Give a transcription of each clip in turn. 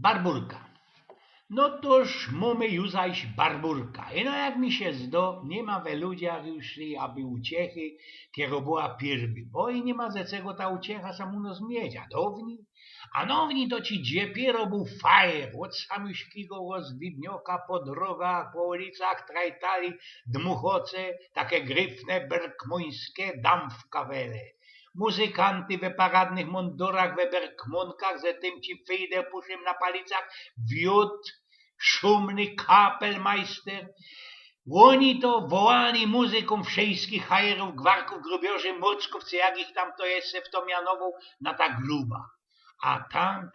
Barburka. No toż mamy już zaś barburka. I no jak mi się zdo, nie ma we ludziach już aby uciechy, kiero była pierwy. Bo i nie ma ze czego ta uciecha samuno zmieć. A nowni to ci dziepiero był fajer. Od samyśkiego rozwidnioka po drogach, po ulicach trajtali dmuchoce, takie gryfne, berkmońskie damfkawele. Muzykanty we paradnych mundurach, we berkmonkach, ze tym ci fejder puszym na palicach, wiód, szumny kapelmeister. Oni to wołali muzykom wszystkich hajerów, gwarków, grubiorzy, murczków, jak ich tam to jest, w to mianował na ta gruba. A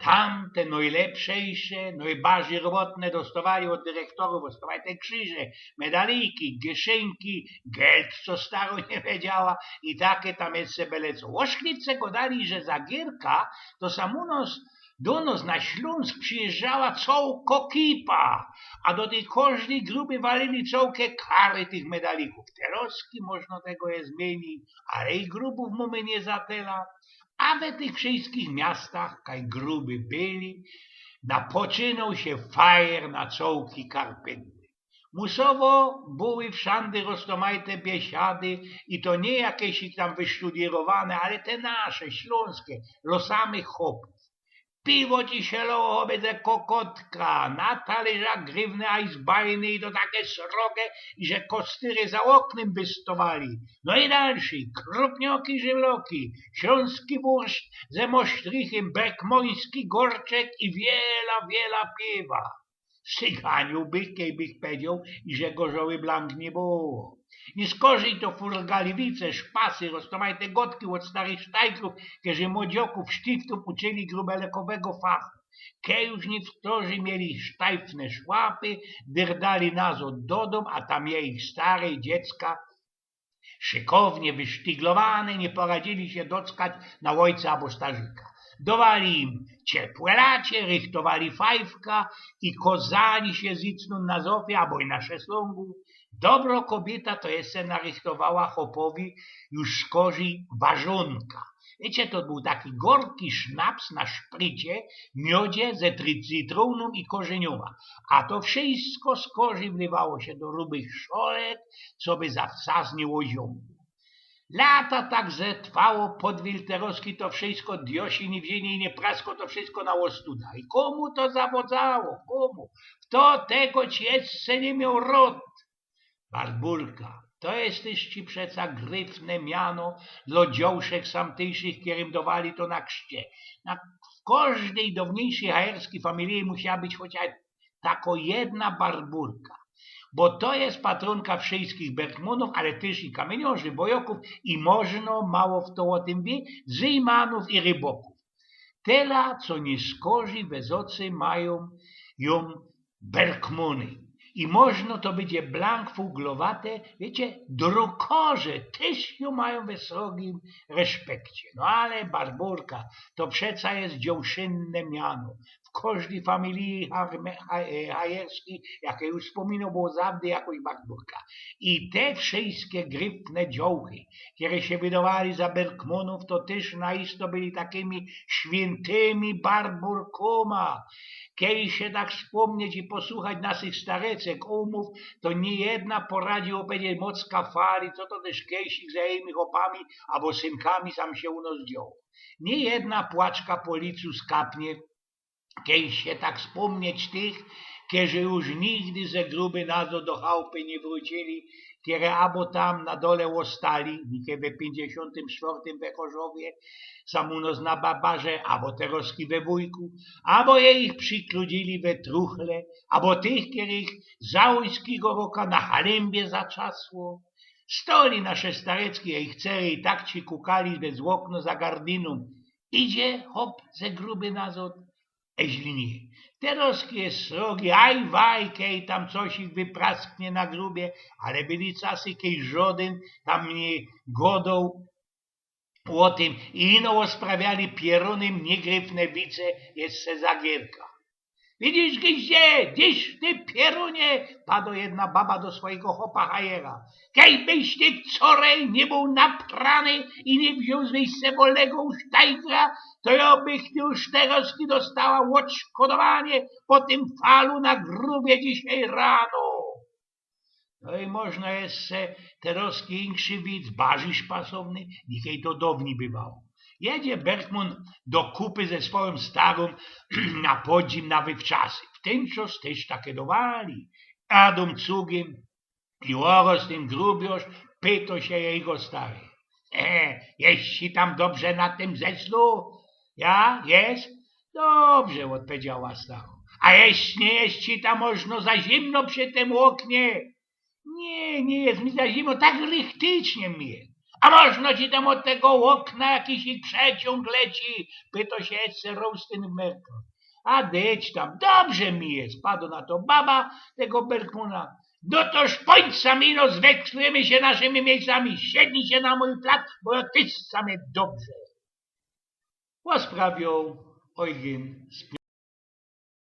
tam te najlepszejsze, najbardziej robotne dostawali od dyrektorów, dostawali te krzyże, medaliki, gieszynki, geld, co staro nie wiedziała i takie tam jeszcze belecą. Oszklivce go dali, że za gierka to samunos do nas na Śląsk przyjeżdżała całko kipa, a do tej każdej grupy walili całkie kary tych medalików. Teroski można tego je zmienić, ale i grupów mamy nie zatela. A we tych wszystkich miastach, kaj gruby byli, napoczynał się fajer na całki karpędy. Musowo były wszędzie roztomajte biesiady i to nie jakieś ich tam wysztudierowane, ale te nasze, śląskie, losamy chłopów. Piwo ci się loło będzie kokotka, na talerza grywne ajzbajny i to takie srogie, i że kostyry za oknem bystowali. No i dalszy, krupnioki żywloki, śląski wurszcz ze mosztrichem, berkmoński gorczek i wiela piwa. Syganiu bych, kiej bych powiedział, i że gorzoły blank nie było. Nie skorzy to furgaliwice, szpasy, roztomajte gotki od starych sztajkrów, kiedy młodzioków sztiftów uczyli grubelekowego fachu. Kie już niektórzy mieli sztajfne szłapy, dyrdali nas od dodom, a tam je ich stare dziecka, szykownie wysztyglowane, nie poradzili się dockać na ojca albo starzyka. Dawali im ciepłe lacie, rychtowali fajfka i kozali się zicnąć na zofie albo i na szeslągu. Dobro kobieta to jeszcze narychtowała chopowi już z kozi ważonka. Wiecie, to był taki gorki sznaps na szprycie, miodzie ze cytruną i korzenioma. A to wszystko z kozi wlewało się do rubych szolek, co by zawsazniło ziąbu. Lata tak trwało podwilterowski to wszystko, diosi nie wzięli i nie prasko to wszystko na ostuda. I komu to zawodzało? Komu? Kto tego ciecce nie miał rod? Barburka, to jesteś ci przeca gryfne miano dla dziołszek samtejszych, którym dawali to na chrzcie. W każdej dawniejszej hajerskiej familii musiała być chociaż tako jedna barburka. Bo to jest patronka wszystkich Berkmonów, ale też i kamieniorzy, bojoków i można mało w to o tym wie, zyjmanów i ryboków. Tela, co nie skorzy wezocy mają ją Berkmony. I można to będzie blank fuglowate, wiecie, drukorze też ją mają we srogim respekcie. No ale barburka to przeca jest dziołszynne miano. W każdej familii hajerskiej, jak już wspominał, było zawsze jakoś barburka. I te wszystkie gryfne dziołchy, które się wydawali za Berkmonów, to też naisto byli takimi świętymi barburkoma. Kiedy się tak wspomnieć i posłuchać naszych starecek umów, to nie jedna poradzi opowiedzieć mocka fali, co to też kiejsik za jej chłopami albo synkami sam się u nas dział. Nie jedna płaczka po licu skapnie, kiedy się tak wspomnieć tych, którzy już nigdy ze gruby nazo do chałupy nie wrócili, które albo tam na dole ostali, nikie we 54 we Chorzowie, samunos na Barbarze, albo teroski we Wujku, albo je ich przykludzili we Truchle, albo tych, których załojskiego roka na Halembie zaczasło. Stoli nasze stareckie ich cery i tak ci kukali bez okno za gardiną. Idzie, hop, ze gruby nazot, eźli nie. Teroskie srogi, aj waj, kej tam coś ich wyprasknie na grubie, ale byli czasy, kej żaden tam nie godał o tym i ino sprawiali pieronym niegryfne wice jeszcze za gierka. Widzisz gdzieś ty pierunie, padła jedna baba do swojego chopa hajera. Kejbyś ty wczoraj nie był naprany i nie wziął z wolnego sztajgra, to ja bych już teraz dostała odszkodowanie po tym falu na grubie dzisiaj rano. No i można jeszcze teraz większy widz, barzysz pasowny, dzisiaj to dawniej bywało. Jedzie Bergman do kupy ze swoją starą na podzim na wywczasy. W ten czas też takie dowali. Adam cugiem i oraz tym grubiosz pyta się jego stary. Jest ci tam dobrze na tym zeslu? Ja? Jest? Dobrze, odpowiedziała stara. A jeśli nie jest ci tam można za zimno przy tym oknie? Nie jest mi za zimno, tak rychtycznie mi jest. A można ci tam od tego okna jakiś ich przeciąg leci? Pyta się Roustyn Merkel. A deć tam, dobrze mi jest, padła na to baba tego Bergmana. No toż pójdź samino, zwekslujemy się naszymi miejscami, siednij się na mój plac, bo ja ty same dobrze. Posprawiał Eugen z